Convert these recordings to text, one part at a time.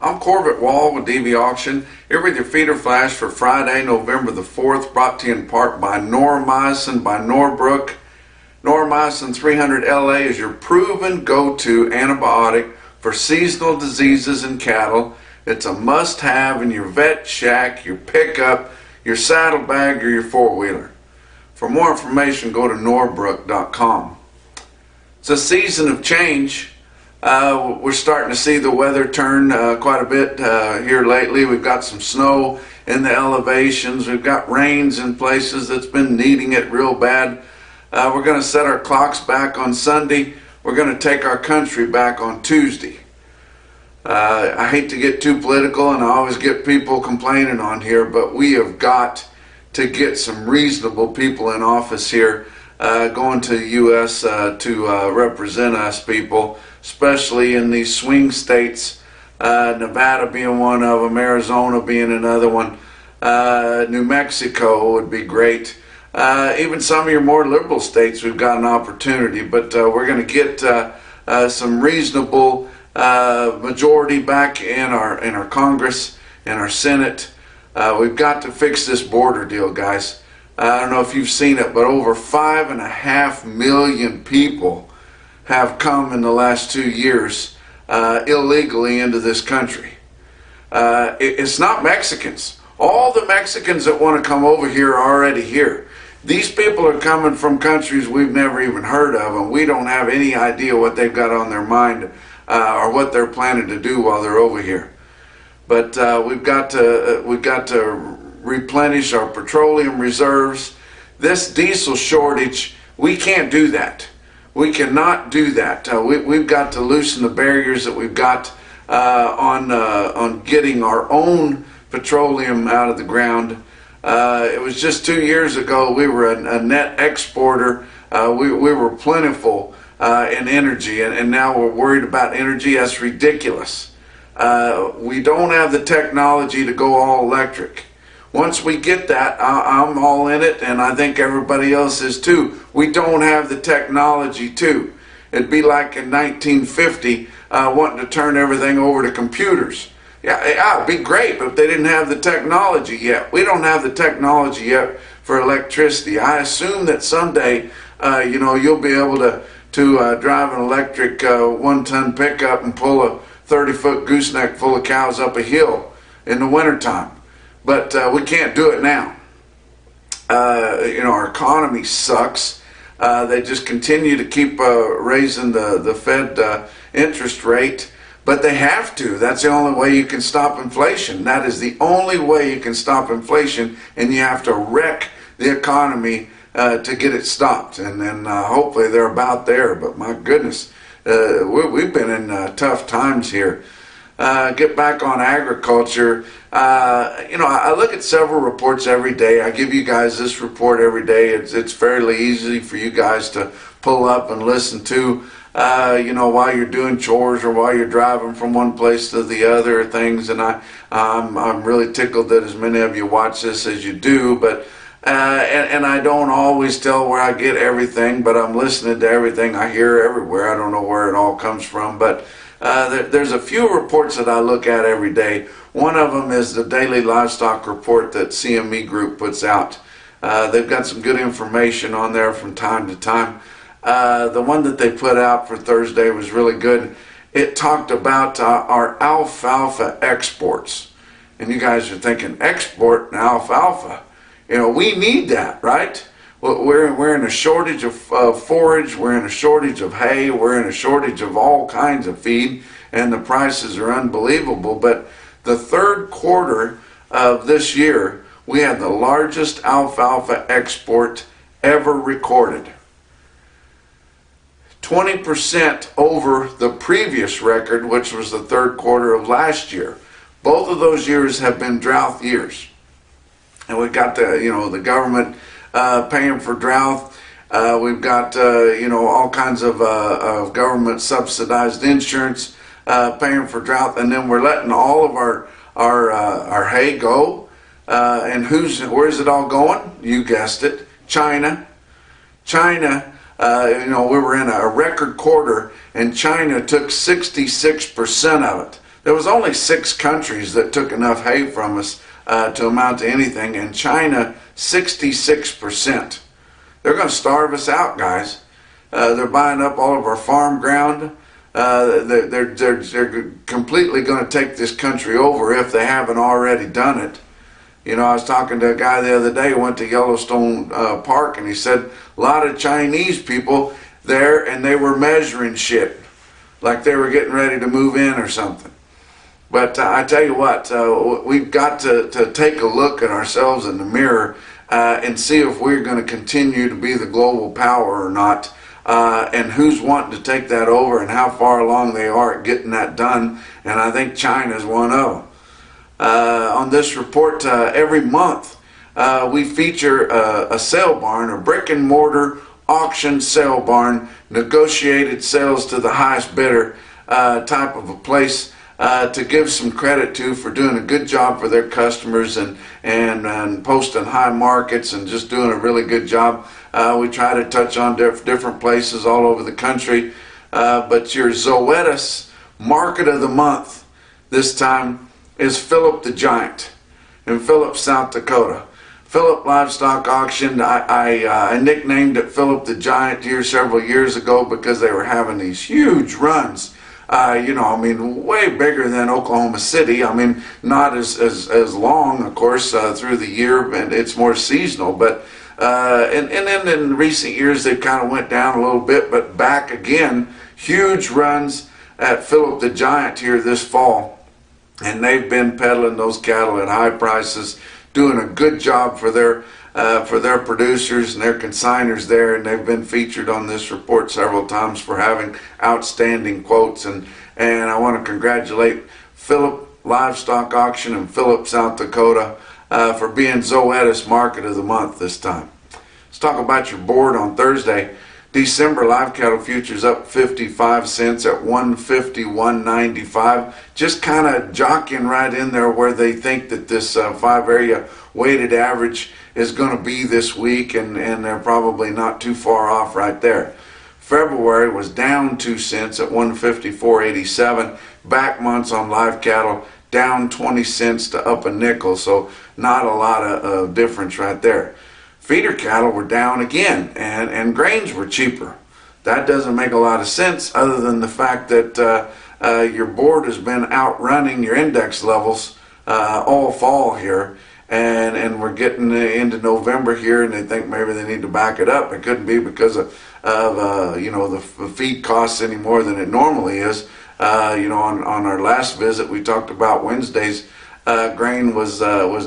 I'm Corbett Wall with DV Auction, here with your feeder flash for Friday, November the 4th, brought to you in part by Noromycin by Norbrook. Noromycin 300 LA is your proven go-to antibiotic for seasonal diseases in cattle. It's a must-have in your vet shack, your pickup, your saddlebag, or your four-wheeler. For more information, go to norbrook.com. It's a season of change. We're starting to see the weather turn quite a bit here lately. We've got some snow in the elevations. We've got rains in places that's been needing it real bad. We're going to set our clocks back on Sunday. We're going to take our country back on Tuesday. I hate to get too political, and I always get people complaining on here, but we have got to get some reasonable people in office here going to the U.S. to represent us people, especially in these swing states, Nevada being one of them, Arizona being another one, New Mexico would be great. Even some of your more liberal states, we've got an opportunity, but we're going to get some reasonable majority back in our Congress and our Senate. We've got to fix this border deal, guys. I don't know if you've seen it, but over 5.5 million people have come in the last 2 years illegally into this country. It's not Mexicans. All the Mexicans that want to come over here are already here. These people are coming from countries we've never even heard of, and we don't have any idea what they've got on their mind or what they're planning to do while they're over here. But we've got to replenish our petroleum reserves. This diesel shortage, we can't do that. We cannot do that. We've got to loosen the barriers that we've got on getting our own petroleum out of the ground. It was just 2 years ago we were a net exporter. We were plentiful in energy, and now we're worried about energy. That's ridiculous. We don't have the technology to go all electric. Once we get that, I'm all in it, and I think everybody else is too. We don't have the technology to. It'd be like in 1950 wanting to turn everything over to computers. Yeah, it'd be great, but if they didn't have the technology yet. We don't have the technology yet for electricity. I assume that someday, you'll be able to drive an electric 1-ton pickup and pull a 30-foot gooseneck full of cows up a hill in the wintertime. But we can't do it now. Our economy sucks. They just continue to keep raising the Fed interest rate, but they have to. That's the only way you can stop inflation. That is the only way you can stop inflation, and you have to wreck the economy to get it stopped. And then hopefully they're about there. But my goodness, we've been in tough times here. Get back on agriculture. I look at several reports every day. I give you guys this report every day. It's fairly easy for you guys to pull up and listen to, while you're doing chores or while you're driving from one place to the other things. And I'm really tickled that as many of you watch this as you do. But and I don't always tell where I get everything, but I'm listening to everything I hear everywhere. I don't know where it all comes from, but there's a few reports that I look at every day. One of them is the daily livestock report that CME Group puts out. They've got some good information on there from time to time. The one that they put out for Thursday was really good. It talked about our alfalfa exports. And you guys are thinking, export and alfalfa? We need that, right? Well, we're in a shortage of forage, we're in a shortage of hay, we're in a shortage of all kinds of feed, and the prices are unbelievable. But the third quarter of this year, we had the largest alfalfa export ever recorded. 20% over the previous record, which was the third quarter of last year. Both of those years have been drought years. And we've got the government paying for drought. We've got all kinds of government subsidized insurance paying for drought, and then we're letting all of our hay go. And where's it all going? You guessed it, China. We were in a record quarter, and China took 66% of it. There was only 6 countries that took enough hay from us to amount to anything, and China 66%. They're going to starve us out, guys. They're buying up all of our farm ground. They're completely going to take this country over if they haven't already done it. You know, I was talking to a guy the other day who went to Yellowstone Park, and he said a lot of Chinese people there, and they were measuring shit like they were getting ready to move in or something. But I tell you what, we've got to take a look at ourselves in the mirror and see if we're going to continue to be the global power or not, and who's wanting to take that over and how far along they are at getting that done. And I think China's one of them. On this report, every month we feature a sale barn, a brick and mortar auction sale barn, negotiated sales to the highest bidder type of a place to give some credit to for doing a good job for their customers and posting high markets and just doing a really good job. We try to touch on different places all over the country, but your Zoetis Market of the Month this time is Philip the Giant in Philip, South Dakota. Philip Livestock Auction, I nicknamed it Philip the Giant here several years ago because they were having these huge runs. You know, I mean, way bigger than Oklahoma City. I mean, not as long, of course, through the year, and it's more seasonal. But and then in recent years, they kind of went down a little bit, but back again, huge runs at Philip the Giant here this fall. And they've been peddling those cattle at high prices, doing a good job for their producers and their consigners there, and they've been featured on this report several times for having outstanding quotes. And I want to congratulate Philip Livestock Auction in Philip, South Dakota, for being Zoetis Market of the Month this time. Let's talk about your board on Thursday. December live cattle futures up 55 cents at 151.95. Just kind of jockeying right in there where they think that this 5-area weighted average is going to be this week, and they're probably not too far off right there. February was down 2 cents at 154.87. Back months on live cattle down 20 cents to up a nickel, so not a lot of difference right there. Feeder cattle were down again, and grains were cheaper. That doesn't make a lot of sense other than the fact that your board has been outrunning your index levels all fall here, and we're getting into November here, and they think maybe they need to back it up. It couldn't be because of you know, the feed costs any more than it normally is. You know, on our last visit, we talked about Wednesdays. Grain was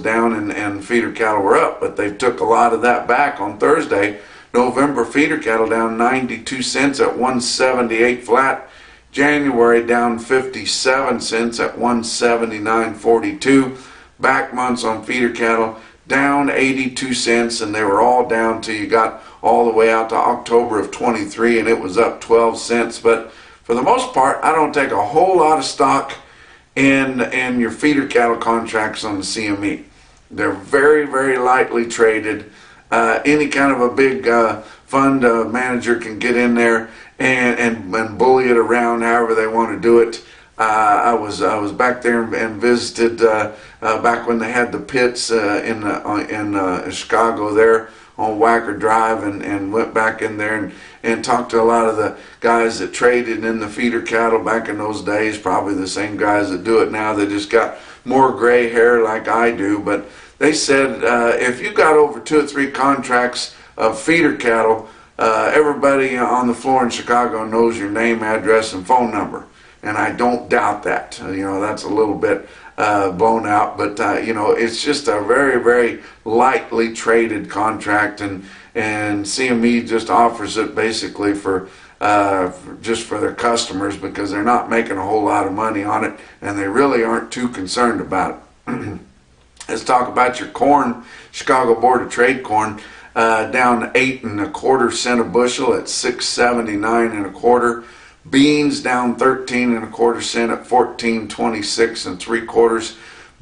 down and feeder cattle were up, but they took a lot of that back on Thursday. November feeder cattle down 92 cents at 178 flat. January down 57 cents at 179.42. Back months on feeder cattle down 82 cents, and they were all down till you got all the way out to October of 23, and it was up 12 cents. But for the most part, I don't take a whole lot of stock in your feeder cattle contracts on the CME. They're very, very lightly traded. Any kind of a big fund manager can get in there and bully it around however they want to do it. I was back there and visited back when they had the pits in Chicago there on Wacker Drive, and went back in there and talked to a lot of the guys that traded in the feeder cattle back in those days, probably the same guys that do it now. They just got more gray hair like I do, but they said if you got over 2 or 3 contracts of feeder cattle, everybody on the floor in Chicago knows your name, address, and phone number. And I don't doubt that. You know, that's a little bit blown out, but you know, it's just a very, very lightly traded contract, and CME just offers it basically for just for their customers because they're not making a whole lot of money on it, and they really aren't too concerned about it. Let's talk about your corn. Chicago Board of Trade corn down 8 1/4 cents a bushel at 6.79 1/4. Beans down 13 1/4 cents at 14.26 3/4.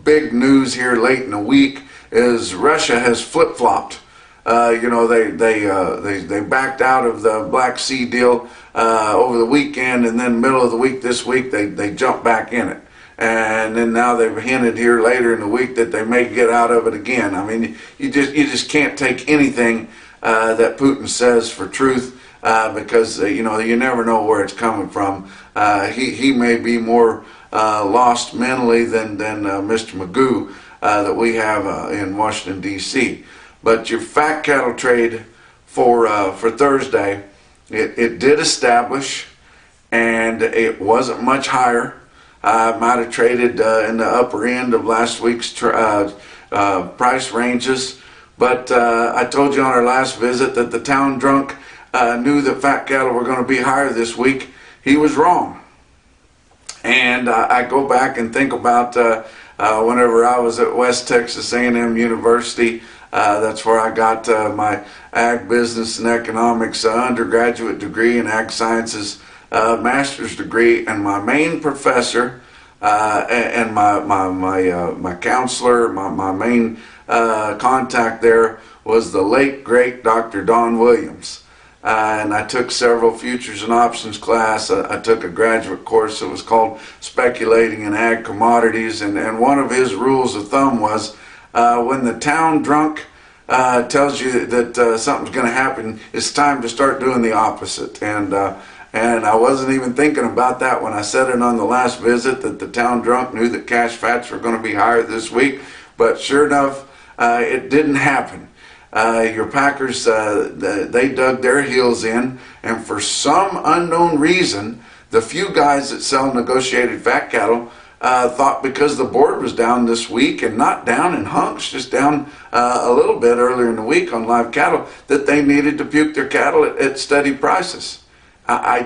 Big news here late in the week is Russia has flip-flopped. You know, they backed out of the Black Sea deal over the weekend, and then middle of the week this week they jumped back in it. and then now they've hinted here later in the week that they may get out of it again. I mean, you just can't take anything that Putin says for truth, because you never know where it's coming from. He may be more lost mentally than Mr. Magoo that we have in Washington D.C. But your fat cattle trade for Thursday, it did establish, and it wasn't much higher. I might have traded in the upper end of last week's price ranges, but I told you on our last visit that the town drunk knew that fat cattle were going to be higher this week. He was wrong. And I go back and think about whenever I was at West Texas A&M University. That's where I got my ag business and economics undergraduate degree and ag sciences master's degree, and my main professor and my counselor, my main contact there was the late great Dr. Don Williams. And I took several futures and options class. I took a graduate course that was called Speculating in Ag Commodities, and one of his rules of thumb was when the town drunk tells you that something's going to happen, it's time to start doing the opposite. And I wasn't even thinking about that when I said it on the last visit, that the town drunk knew that cash fats were going to be higher this week. But sure enough, it didn't happen. Your Packers, they dug their heels in, and for some unknown reason, the few guys that sell negotiated fat cattle thought because the board was down this week, and not down in hunks, just down a little bit earlier in the week on live cattle, that they needed to puke their cattle at steady prices. I've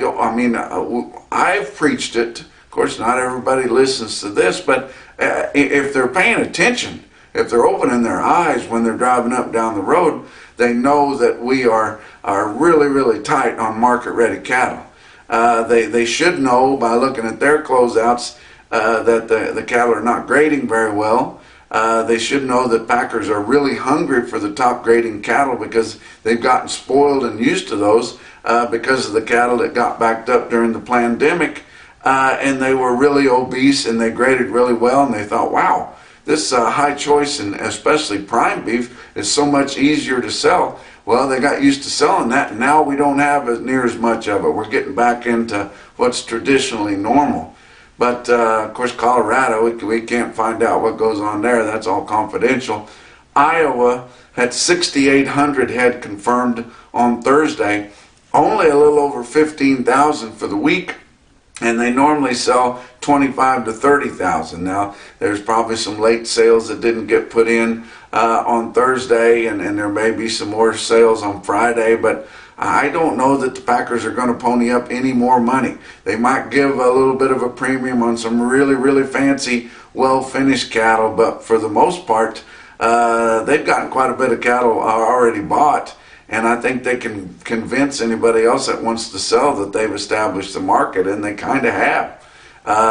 preached it. Of course, not everybody listens to this, but if they're paying attention, if they're opening their eyes when they're driving up down the road, they know that we are really, really tight on market-ready cattle. They should know by looking at their closeouts that the cattle are not grading very well. They should know that packers are really hungry for the top grading cattle because they've gotten spoiled and used to those because of the cattle that got backed up during the pandemic, and they were really obese and they graded really well, and they thought, wow, this high choice and especially prime beef is so much easier to sell. Well, they got used to selling that, and now we don't have near as much of it. We're getting back into what's traditionally normal. But, of course, Colorado, we can't find out what goes on there. That's all confidential. Iowa had 6,800 head confirmed on Thursday, only a little over 15,000 for the week, and they normally sell 25 to 30,000. Now, there's probably some late sales that didn't get put in on Thursday, and there may be some more sales on Friday, but I don't know that the Packers are going to pony up any more money. They might give a little bit of a premium on some really, really fancy, well-finished cattle, but for the most part, they've gotten quite a bit of cattle already bought, and I think they can convince anybody else that wants to sell that they've established the market, and they kind of have.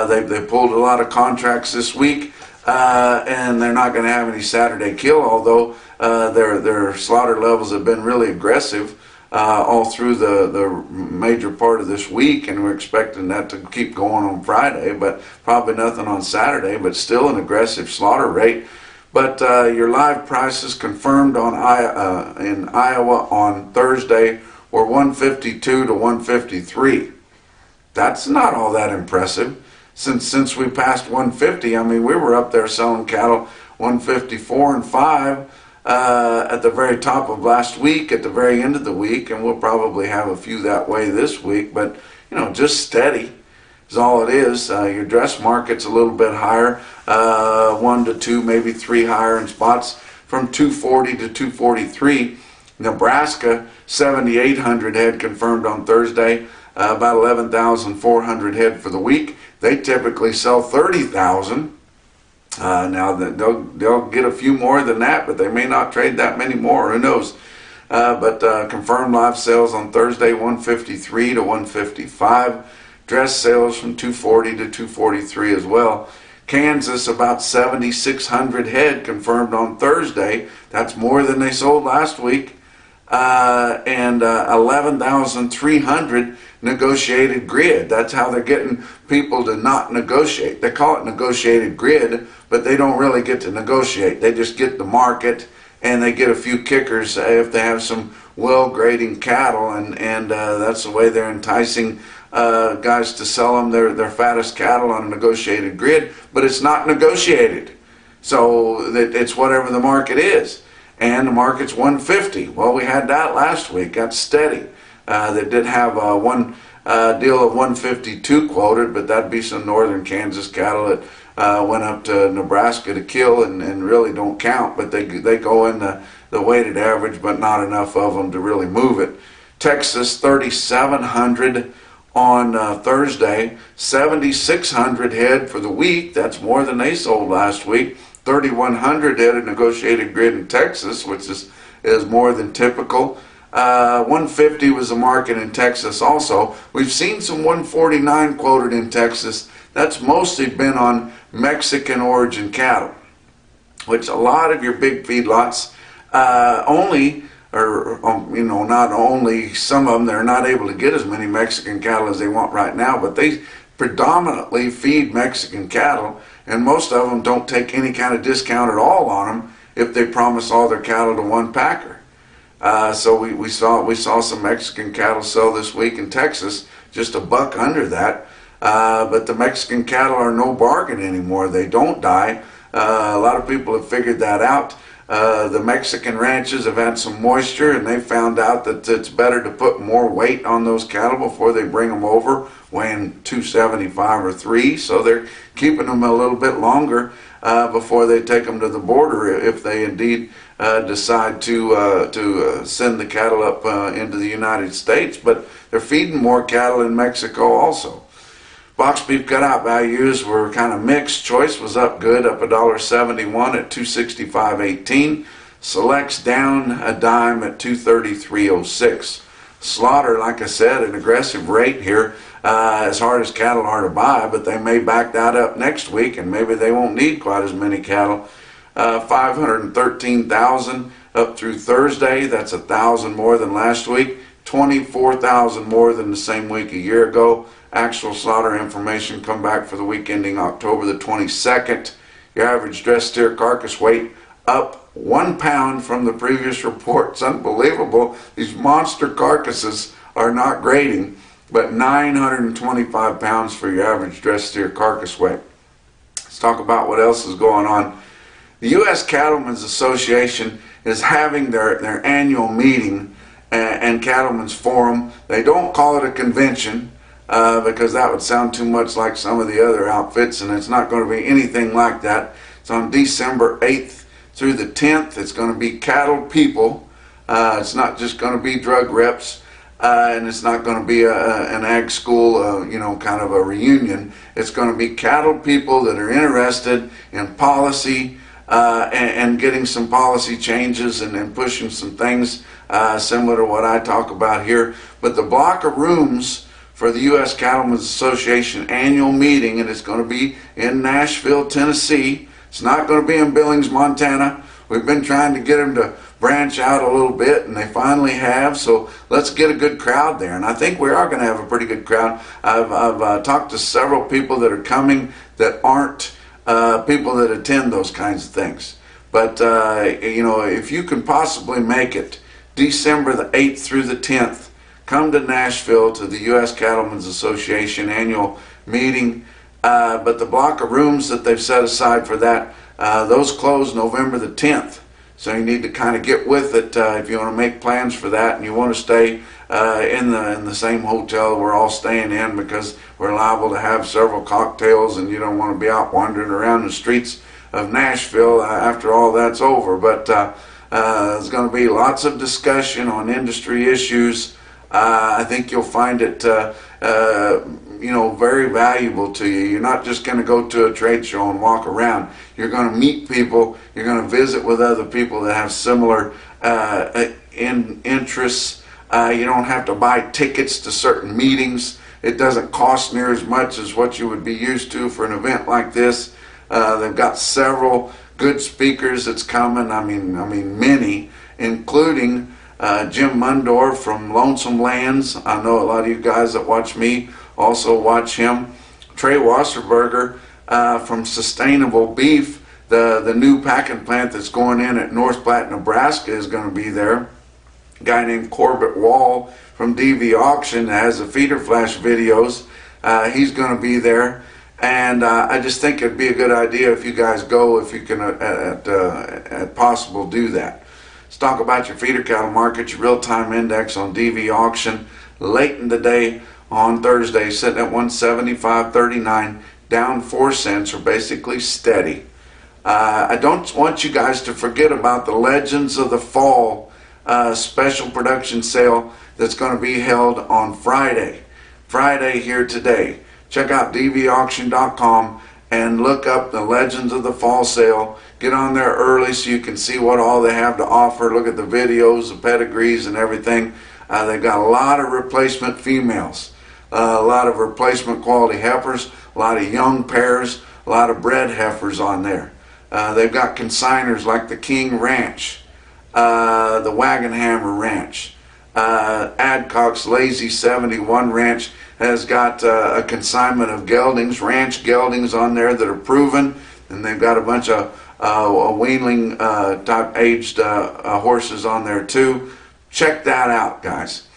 They pulled a lot of contracts this week, and they're not going to have any Saturday kill, although their slaughter levels have been really aggressive all through the major part of this week, and we're expecting that to keep going on Friday, but probably nothing on Saturday, but still an aggressive slaughter rate. But your live prices confirmed in Iowa on Thursday were 152 to 153. That's not all that impressive. Since we passed 150, I mean, we were up there selling cattle 154 and 5 at the very top of last week, at the very end of the week, and we'll probably have a few that way this week, but, just steady is all it is. Your dress market's a little bit higher, 1 to 2, maybe 3 higher in spots, from 240 to 243. Nebraska, 7,800 head confirmed on Thursday, about 11,400 head for the week. They typically sell 30,000. Now they'll get a few more than that, but they may not trade that many more. Who knows? But confirmed live sales on Thursday, 153 to 155. Dress sales from 240 to 243 as well. Kansas, about 7,600 head confirmed on Thursday. That's more than they sold last week. And 11,300 negotiated grid. That's how they're getting people to not negotiate. They call it negotiated grid, but they don't really get to negotiate. They just get the market, and they get a few kickers if they have some well-grading cattle, and that's the way they're enticing guys to sell them their fattest cattle on a negotiated grid. But it's not negotiated, so that it's whatever the market is, and the market's 150. Well, we had that last week. That's steady. They did have one deal of 152 quoted, but that'd be some northern Kansas cattle that went up to Nebraska to kill and really don't count, but they go in the weighted average, but not enough of them to really move it. Texas 3,700 on Thursday, 7,600 head for the week. That's more than they sold last week. 3,100 head of negotiated grid in Texas, which is more than typical. 150 was the market in Texas also. We've seen some 149 quoted in Texas. That's mostly been on Mexican origin cattle, which a lot of your big feedlots not only some of them, they're not able to get as many Mexican cattle as they want right now, but they predominantly feed Mexican cattle, and most of them don't take any kind of discount at all on them if they promise all their cattle to one packer. So we saw some Mexican cattle sell this week in Texas, just a buck under that. But the Mexican cattle are no bargain anymore. They don't die. A lot of people have figured that out. The Mexican ranches have had some moisture, and they found out that it's better to put more weight on those cattle before they bring them over, weighing 275 or 3. So they're keeping them a little bit longer before they take them to the border, if they indeed decide to send the cattle up into the United States. But they're feeding more cattle in Mexico also. Box beef cutout values were kind of mixed. Choice was up good, up $1.71 at $265.18. Selects down a dime at $233.06. Slaughter, like I said, an aggressive rate here, as hard as cattle are to buy, but they may back that up next week, and maybe they won't need quite as many cattle. 513,000 up through Thursday. That's 1,000 more than last week. 24,000 more than the same week a year ago. Actual slaughter information come back for the week ending October the 22nd. Your average dressed steer carcass weight up 1 pound from the previous report. It's unbelievable. These monster carcasses are not grading, but 925 pounds for your average dressed steer carcass weight. Let's talk about what else is going on. The U.S. Cattlemen's Association is having their annual meeting and Cattlemen's Forum. They don't call it a convention because that would sound too much like some of the other outfits, and it's not going to be anything like that. It's on December 8th through the 10th. It's going to be cattle people. It's not just going to be drug reps, and it's not going to be an ag school, kind of a reunion. It's going to be cattle people that are interested in policy and getting some policy changes and pushing some things similar to what I talk about here. But the block of rooms for the U.S. Cattlemen's Association annual meeting, and it's going to be in Nashville, Tennessee. It's not going to be in Billings, Montana. We've been trying to get them to branch out a little bit, and they finally have, so let's get a good crowd there. And I think we are going to have a pretty good crowd. I've talked to several people that are coming that aren't people that attend those kinds of things. But, if you can possibly make it December the 8th through the 10th, come to Nashville to the U.S. Cattlemen's Association annual meeting. But the block of rooms that they've set aside for that, those close November the 10th. So you need to kind of get with it if you want to make plans for that, and you want to stay in the same hotel we're all staying in, because we're liable to have several cocktails, and you don't want to be out wandering around the streets of Nashville after all that's over. But there's going to be lots of discussion on industry issues. I think you'll find it very valuable to you. You're not just going to go to a trade show and walk around. You're going to meet people. You're going to visit with other people that have similar interests. You don't have to buy tickets to certain meetings. It doesn't cost near as much as what you would be used to for an event like this. They've got several good speakers that's coming. I mean many, including Jim Mundorf from Lonesome Lands. I know a lot of you guys that watch me also watch him. Trey Wasserberger from Sustainable Beef. The new packing plant that's going in at North Platte, Nebraska is going to be there. A guy named Corbett Wall from DV Auction that has the feeder flash videos. He's going to be there. And I just think it'd be a good idea if you guys go, if you can at possible do that. Let's talk about your feeder cattle market, your real-time index on DV Auction. Late in the day on Thursday, sitting at 175.39, down 4 cents, or basically steady. I don't want you guys to forget about the Legends of the Fall special production sale that's going to be held on Friday here today. Check out dvauction.com and look up the Legends of the Fall sale. Get on there early so you can see what all they have to offer. Look at the videos, the pedigrees and everything. They've got a lot of replacement females, a lot of replacement quality heifers, a lot of young pairs, a lot of bred heifers on there. They've got consigners like the King Ranch, the Wagon Hammer Ranch. Adcock's Lazy 71 Ranch has got a consignment of geldings, ranch geldings on there that are proven, and they've got a bunch of weanling type aged horses on there too. Check that out, guys.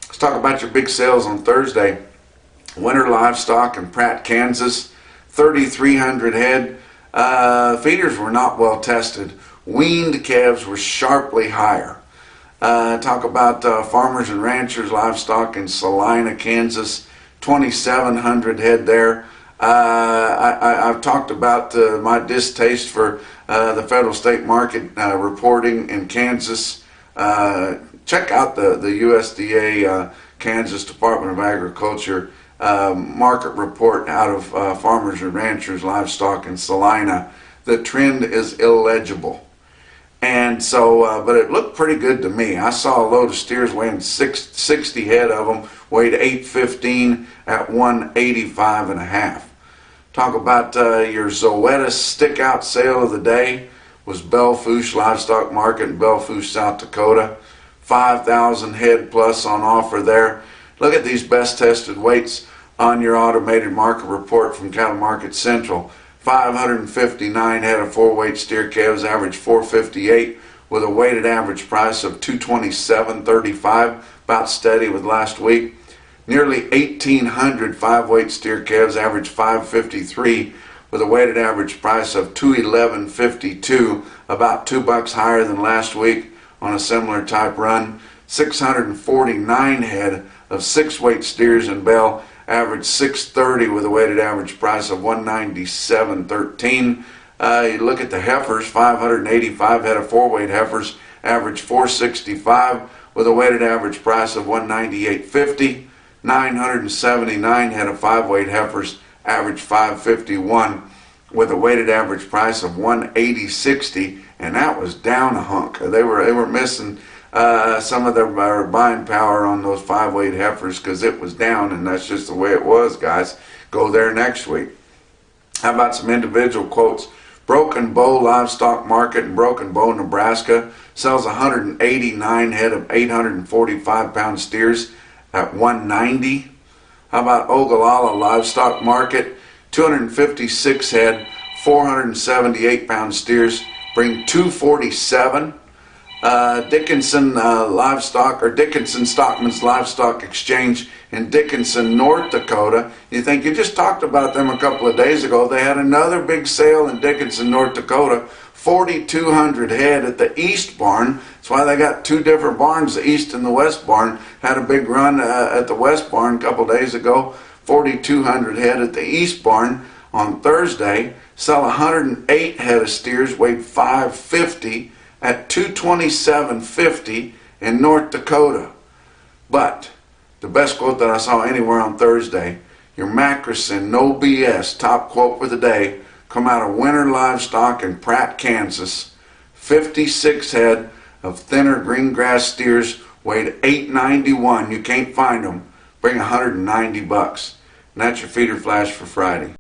Let's talk about your big sales on Thursday. Winter Livestock in Pratt, Kansas, 3,300 head. Feeders were not well tested. Weaned calves were sharply higher. Talk about Farmers and Ranchers Livestock in Salina, Kansas, 2,700 head there. I've talked about my distaste for the federal state market reporting in Kansas. Check out the USDA Kansas Department of Agriculture market report out of Farmers and Ranchers Livestock in Salina. The trend is illegible. And so, but it looked pretty good to me. I saw a load of steers weighing 60 head of them, weighed 815 at 185 and a half. Talk about your Zoetis stick out sale of the day was Belle Fourche Livestock Market in Belle Fourche, South Dakota. 5,000 head plus on offer there. Look at these best tested weights on your automated market report from Cattle Market Central. 559 head of 4-weight steer calves, average 458 with a weighted average price of $227.35, about steady with last week. Nearly 1,800 5-weight steer calves, average 553 with a weighted average price of $211.52, about $2 higher than last week on a similar type run. 649 head of 6-weight steers in Bell, average 630 with a weighted average price of $197.13. You look at the heifers, 585 head of 4-weight heifers, average 465 with a weighted average price of $198.50. 979 head of 5-weight heifers, average 551 with a weighted average price of $180.60, and that was down a hunk. They were missing some of their buying power on those 5-weight heifers because it was down, and that's just the way it was, guys. Go there next week. How about some individual quotes? Broken Bow Livestock Market in Broken Bow, Nebraska sells 189 head of 845-pound steers at $190. How about Ogallala Livestock Market? 256 head, 478-pound steers bring $247. Dickinson Livestock, or Dickinson Stockman's Livestock Exchange in Dickinson, North Dakota. You think you just talked about them a couple of days ago. They had another big sale in Dickinson, North Dakota. 4,200 head at the East Barn. That's why they got two different barns. The East and the West Barn had a big run at the West Barn a couple days ago. 4,200 head at the East Barn on Thursday. Sell 108 head of steers, weighed 550 at $227.50 in North Dakota. But the best quote that I saw anywhere on Thursday, your Mackerson No BS top quote for the day, come out of Winter Livestock in Pratt, Kansas. 56 head of thinner green grass steers, weighed 891. You can't find them. Bring $190. And that's your feeder flash for Friday.